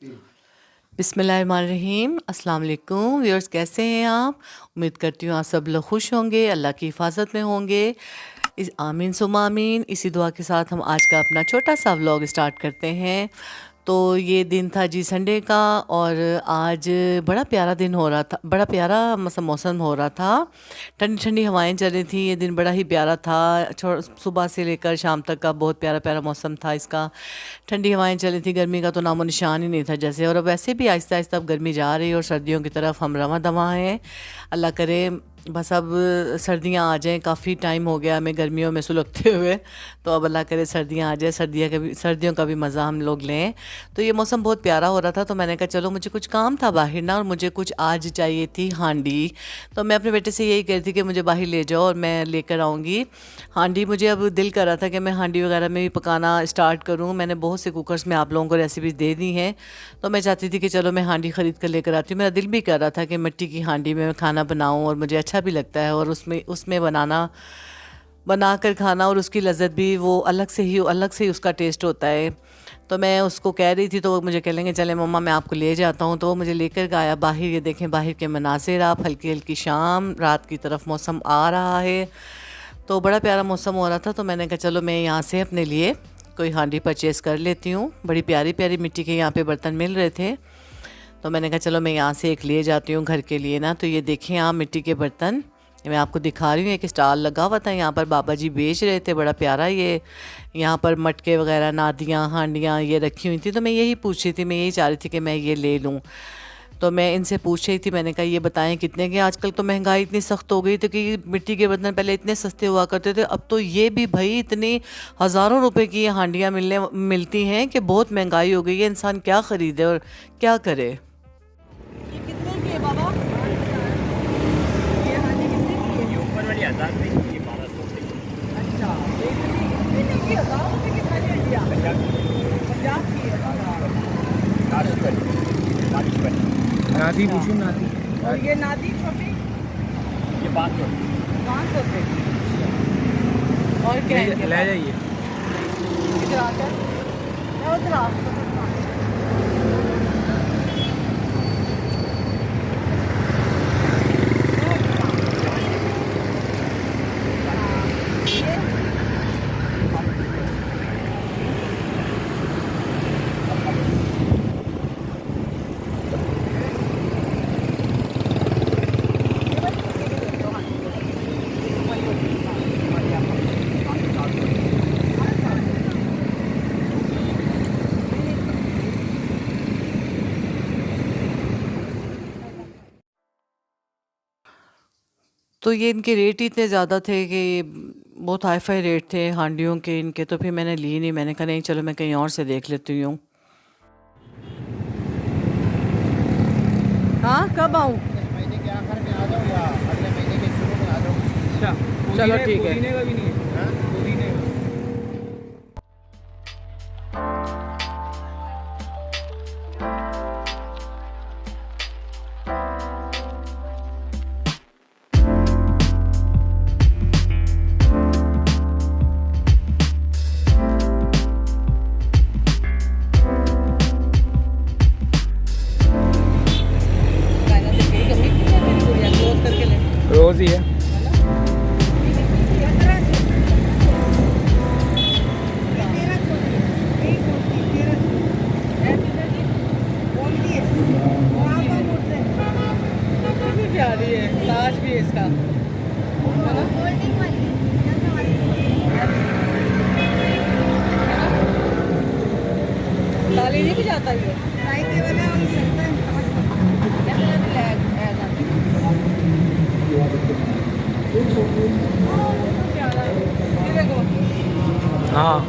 बिस्मिल्लाहिर्रहमानिर्रहीम। अस्सलाम वालेकुम व्यूअर्स, कैसे हैं आप? उम्मीद करती हूँ आप सब लोग खुश होंगे, अल्लाह की हिफाजत में होंगे। आमीन सुम्मा आमीन। इसी दुआ के साथ हम आज का अपना छोटा सा व्लॉग स्टार्ट करते हैं। तो ये दिन था जी संडे का, और आज बड़ा प्यारा दिन हो रहा था, बड़ा प्यारा मौसम हो रहा था। ठंडी ठंडी हवाएं चल रही थी। ये दिन बड़ा ही प्यारा था। सुबह से लेकर शाम तक का बहुत प्यारा प्यारा मौसम था इसका। ठंडी हवाएं चल रही थी, गर्मी का तो नामो निशान ही नहीं था जैसे। और अब वैसे भी आहिस्ता आहिस्ता अब गर्मी जा रही है और सर्दियों की तरफ हम रवां दवां हैं। अल्लाह करे बस अब सर्दियाँ आ जाएं। काफ़ी टाइम हो गया हमें गर्मियों में सुलगते हुए, तो अब अल्लाह करे सर्दियाँ आ जाए, सर्दियों का भी मज़ा हम लोग लें। तो ये मौसम बहुत प्यारा हो रहा था, तो मैंने कहा चलो मुझे कुछ काम था बाहर ना, और मुझे कुछ आज चाहिए थी हांडी। तो मैं अपने बेटे से यही कह रही थी कि मुझे बाहर ले जाओ और मैं लेकर आऊँगी हांडी। मुझे अब दिल कर रहा था कि मैं हांडी वगैरह में भी पकाना स्टार्ट करूँ। मैंने बहुत से कुकर्स में आप लोगों को रेसिपीज़ दे दी हैं, तो मैं चाहती थी कि चलो मैं हांडी ख़रीद कर लेकर आती हूँ। मेरा दिल भी कर रहा था कि मिट्टी की हांडी में मैं खाना बनाऊँ, और मुझे अच्छा भी लगता है, और उसमें बना कर खाना, और उसकी लज़्ज़त भी वो अलग से ही उसका टेस्ट होता है। तो मैं उसको कह रही थी, तो वो मुझे कह लेंगे चले मम्मा मैं आपको ले जाता हूँ। तो वो मुझे लेकर गया बाहर। ये देखें बाहर के मनाज़िर आप, हल्की हल्की शाम रात की तरफ मौसम आ रहा है, तो बड़ा प्यारा मौसम हो रहा था। तो मैंने कहा चलो मैं यहाँ से अपने लिए कोई हांडी परचेज़ कर लेती हूँ। बड़ी प्यारी प्यारी मिट्टी के यहाँ पे बर्तन मिल रहे थे, तो मैंने कहा चलो मैं यहाँ से एक ले जाती हूँ घर के लिए ना। तो ये देखें आप मिट्टी के बर्तन, मैं आपको दिखा रही हूँ। एक स्टॉल लगा हुआ था यहाँ पर, बाबा जी बेच रहे थे, बड़ा प्यारा। ये यहाँ पर मटके वगैरह, नादियाँ, हांडियाँ ये रखी हुई थी। तो मैं यही पूछ रही थी, मैं यही चाह रही थी कि मैं ये ले लूँ। तो मैं इनसे पूछ रही थी, मैंने कहा ये बताएं कितने के। आजकल तो महंगाई इतनी सख्त हो गई थी कि मिट्टी के बर्तन पहले इतने सस्ते हुआ करते थे, अब तो ये भी भाई इतनी हज़ारों रुपए की ये हांडियाँ मिलती हैं कि बहुत महंगाई हो गई है। इंसान क्या ख़रीदे और क्या करे। ये कितने की है बाबा? ये हांडी कितने की है? ये ऊपर वाली 1000 रुपये की, ये 1200 रुपये की। अच्छा, कितने की? 1000 रुपये की थाली हंडिया? 50 की है। नादी पूछो नादी। और ये नादी छोटी? ये 500 रुपये की। और क्या है इनके ले पास? जाइए। इधर आकर मैं उधर आ तो ये इनके रेट ही इतने ज़्यादा थे कि बहुत हाई फाई रेट थे हांडियों के इनके। तो फिर मैंने ली नहीं, मैंने कहा नहीं चलो मैं कहीं और से देख लेती हूँ। हाँ कब आऊँ? महीने के आखिर में आ जाओ या अगले महीने के शुरू में आ जाओ। अच्छा चलो ठीक है। पुदीने का भी नहीं है। पुदीने का रोज़ ही है। ताज भी है इसका, ताली नहीं भी जाता ये। हाँ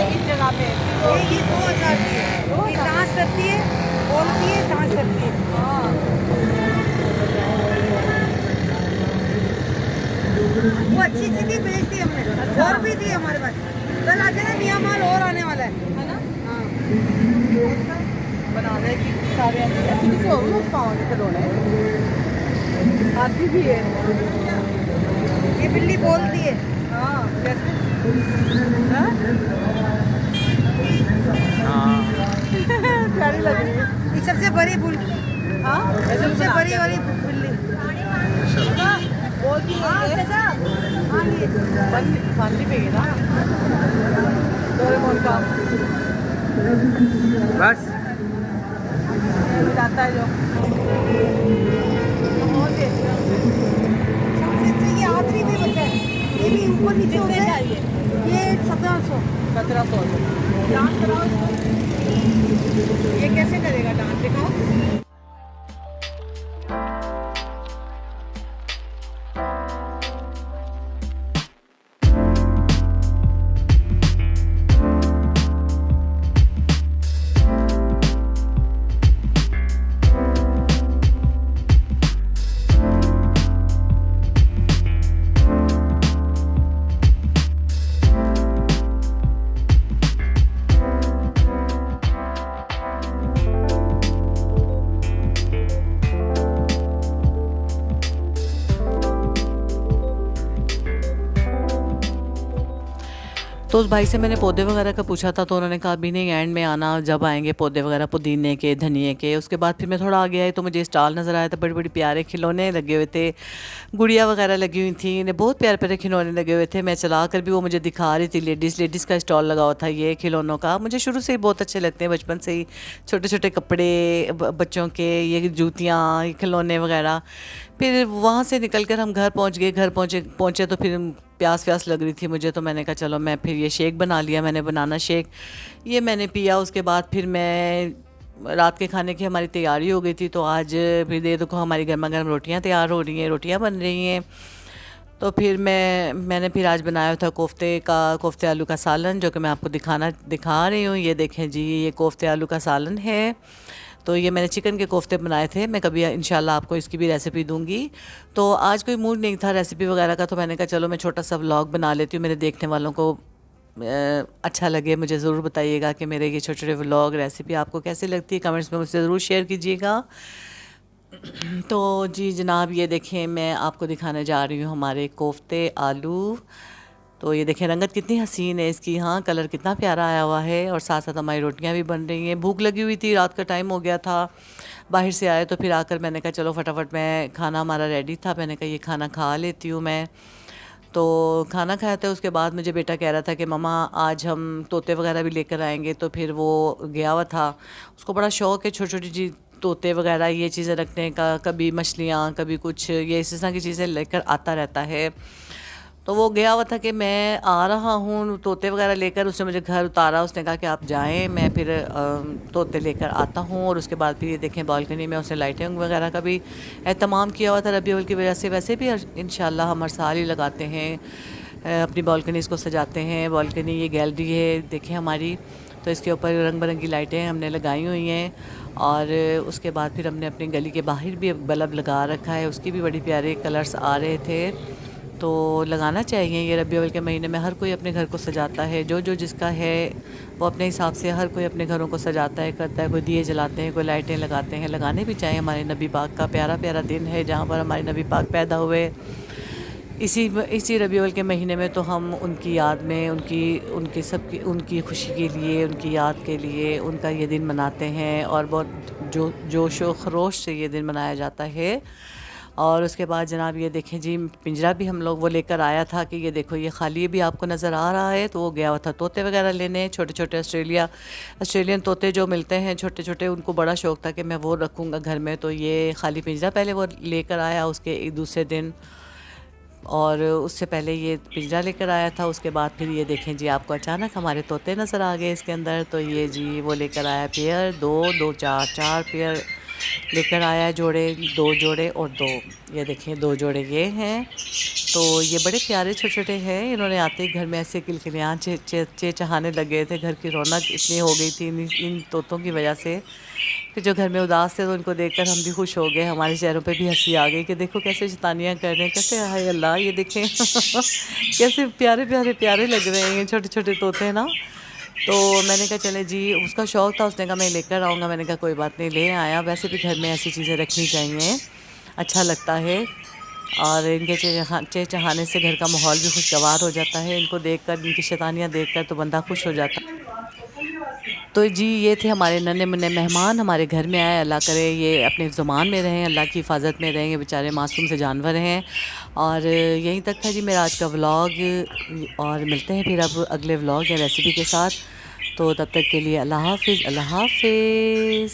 इस जगह पे ये 2000 की है। ये सांस करती है, बोलती है, सांस करती है। हाँ वो अच्छी अच्छी थी, बेचती हमने। और भी थी हमारे पास, कल आ जाना, नया माल और आने वाला है ना। हाँ बनाने की सारे ऐसे किसी और लोग पाओगे खिलौने। हाथी भी है। ये बिल्ली बोलती है। हाँ जैसे प्यारी लग रही है। ये सबसे बड़ी बुल हाँ सबसे बड़ी वाली बिल्ली बोलती है। हाँ ये फाली पे गिरा डोरेमोन का बस जाता है जो बहुत ही अच्छा। सबसे अच्छा ये आखिरी में बचा है। ये भी ऊपर नीचे हो गया। ये 1700। 1700 डांस कराओ इसको। ये कैसे करेगा डांस दिखाओ। तो उस भाई से मैंने पौधे वगैरह का पूछा था, तो उन्होंने कहा अभी नहीं, एंड में आना जब आएंगे पौधे वगैरह पुदीने के, धनिए के। उसके बाद फिर मैं थोड़ा आगे आई तो मुझे स्टॉल नज़र आया था, बड़े बड़े प्यारे खिलौने लगे हुए थे, गुड़िया वगैरह लगी हुई थी, इन्हें बहुत प्यारे प्यारे खिलौने लगे हुए थे। मैं चला कर भी वो मुझे दिखा रही थी। लेडीज़ का स्टॉल लगा हुआ था ये खिलौनों का। मुझे शुरू से ही बहुत अच्छे लगते हैं, बचपन से ही छोटे छोटे कपड़े बच्चों के, ये जूतियाँ, ये खिलौने वगैरह। फिर वहाँ से निकल कर हम घर पहुँच गए। घर पहुँचे तो फिर प्यास लग रही थी मुझे, तो मैंने कहा चलो मैं फिर ये शेक बना लिया मैंने, बनाना शेक। ये मैंने पिया। उसके बाद फिर मैं रात के खाने की हमारी तैयारी हो गई थी, तो आज फिर देखो हमारी गर्मा गर्म रोटियां तैयार हो रही हैं, रोटियां बन रही हैं। तो फिर मैंने फिर आज बनाया था कोफ्ते आलू का सालन, जो कि मैं आपको दिखा रही हूँ। ये देखें जी, ये कोफ्ते आलू का सालन है। तो ये मैंने चिकन के कोफ्ते बनाए थे। मैं कभी इंशाल्लाह आपको इसकी भी रेसिपी दूंगी। तो आज कोई मूड नहीं था रेसिपी वगैरह का, तो मैंने कहा चलो मैं छोटा सा व्लॉग बना लेती हूँ। मेरे देखने वालों को अच्छा लगे, मुझे ज़रूर बताइएगा कि मेरे ये छोटे छोटे व्लॉग रेसिपी आपको कैसी लगती है। कमेंट्स में मुझसे ज़रूर शेयर कीजिएगा। तो जी जनाब, ये देखें मैं आपको दिखाने जा रही हूँ हमारे कोफ्ते आलू। तो ये देखें रंगत कितनी हसीन है इसकी, हाँ कलर कितना प्यारा आया हुआ है, और साथ साथ हमारी रोटियां भी बन रही हैं। भूख लगी हुई थी, रात का टाइम हो गया था, बाहर से आए तो फिर आकर मैंने कहा चलो फटाफट, मैं खाना हमारा रेडी था, मैंने कहा ये खाना खा लेती हूँ मैं। तो खाना खाया था। उसके बाद मुझे बेटा कह रहा था कि मम्मा आज हम तोते वगैरह भी लेकर आएंगे। तो फिर वो गया हुआ था, उसको बड़ा शौक़ है छोटी छोटी चीज़, तोते वगैरह ये चीज़ें रखने का, कभी मछलियाँ कभी कुछ, ये इस तरह की चीज़ें लेकर आता रहता है। तो वो गया हुआ था कि मैं आ रहा हूँ तोते वगैरह लेकर। उसने मुझे घर उतारा, उसने कहा कि आप जाएं, मैं फिर तोते लेकर आता हूँ। और उसके बाद फिर ये देखें बालकनी में उसने लाइटिंग वगैरह का भी एहतमाम किया हुआ था रबी अव्वल की वजह से। वैसे भी इंशाल्लाह हम हर साल ही लगाते हैं, अपनी बालकनीज़ को सजाते हैं। बालकनी ये गैलरी है देखें हमारी, तो इसके ऊपर रंग बिरंगी लाइटें हमने लगाई हुई हैं। और उसके बाद फिर हमने अपनी गली के बाहर भी बल्ब लगा रखा है, उसकी भी बड़ी प्यारे कलर्स आ रहे थे। तो लगाना चाहिए, ये रबी अव्वल के महीने में हर कोई अपने घर को सजाता है, जो जिसका है वो अपने हिसाब से हर कोई अपने घरों को सजाता है, करता है। कोई दिए जलाते हैं, कोई लाइटें लगाते हैं, लगाने भी चाहिए। हमारे नबी पाक का प्यारा प्यारा दिन है, जहाँ पर हमारे नबी पाक पैदा हुए। इसी रबी अव्वल के महीने में तो हम उनकी याद में, उनकी खुशी के लिए, उनकी याद के लिए उनका ये दिन मनाते हैं, और बहुत जोश व खरोश से ये दिन मनाया जाता है। और उसके बाद जनाब ये देखें जी, पिंजरा भी हम लोग वो लेकर आया था कि ये देखो ये खाली भी आपको नज़र आ रहा है। तो वो गया हुआ था तोते वगैरह लेने, छोटे छोटे ऑस्ट्रेलियन तोते जो मिलते हैं छोटे छोटे, उनको बड़ा शौक़ था कि मैं वो रखूँगा घर में। तो ये खाली पिंजरा पहले वो लेकर आया उसके एक दूसरे दिन, और उससे पहले ये पिंजरा लेकर आया था। उसके बाद फिर ये देखें जी, आपको अचानक हमारे तोते नज़र आ गए इसके अंदर। तो ये जी वो लेकर आया पेयर, दो चार पेयर लेकर आया, जोड़े, 2 जोड़े और 2, ये देखें 2 जोड़े ये हैं। तो ये बड़े प्यारे छोटे छोटे हैं। इन्होंने आते ही घर में ऐसे किलकिलियाँ चहचहाने लगे थे। घर की रौनक इतनी हो गई थी इन तोतों की वजह से कि जो घर में उदास थे तो उनको देखकर हम भी खुश हो गए। हमारे चेहरों पे भी हंसी आ गई कि देखो कैसे शैतानियाँ कर रहे हैं, कैसे, हाय अल्लाह, ये देखें कैसे प्यारे प्यारे प्यारे लग रहे हैं ये छोटे छोटे तोते ना। तो मैंने कहा चले जी, उसका शौक़ था, उसने कहा मैं लेकर आऊँगा। मैंने कहा कोई बात नहीं, ले आया। वैसे भी घर में ऐसी चीज़ें रखनी चाहिए, अच्छा लगता है। और इनके चहचहाने से घर का माहौल भी खुशगवार हो जाता है। इनको देखकर, इनकी शैतानियाँ देखकर तो बंदा खुश हो जाता है। तो जी ये थे हमारे नन्हे-मुन्ने मेहमान हमारे घर में आए। अल्लाह करे ये अपने ज़ुमान में रहें, अल्लाह की हिफ़ाज़त में रहें। ये बेचारे मासूम से जानवर हैं। और यहीं तक था जी मेरा आज का व्लॉग, और मिलते हैं फिर अब अगले व्लॉग या रेसिपी के साथ। तो तब तक के लिए अल्लाह हाफ़िज़, अल्लाह हाफ़िज़।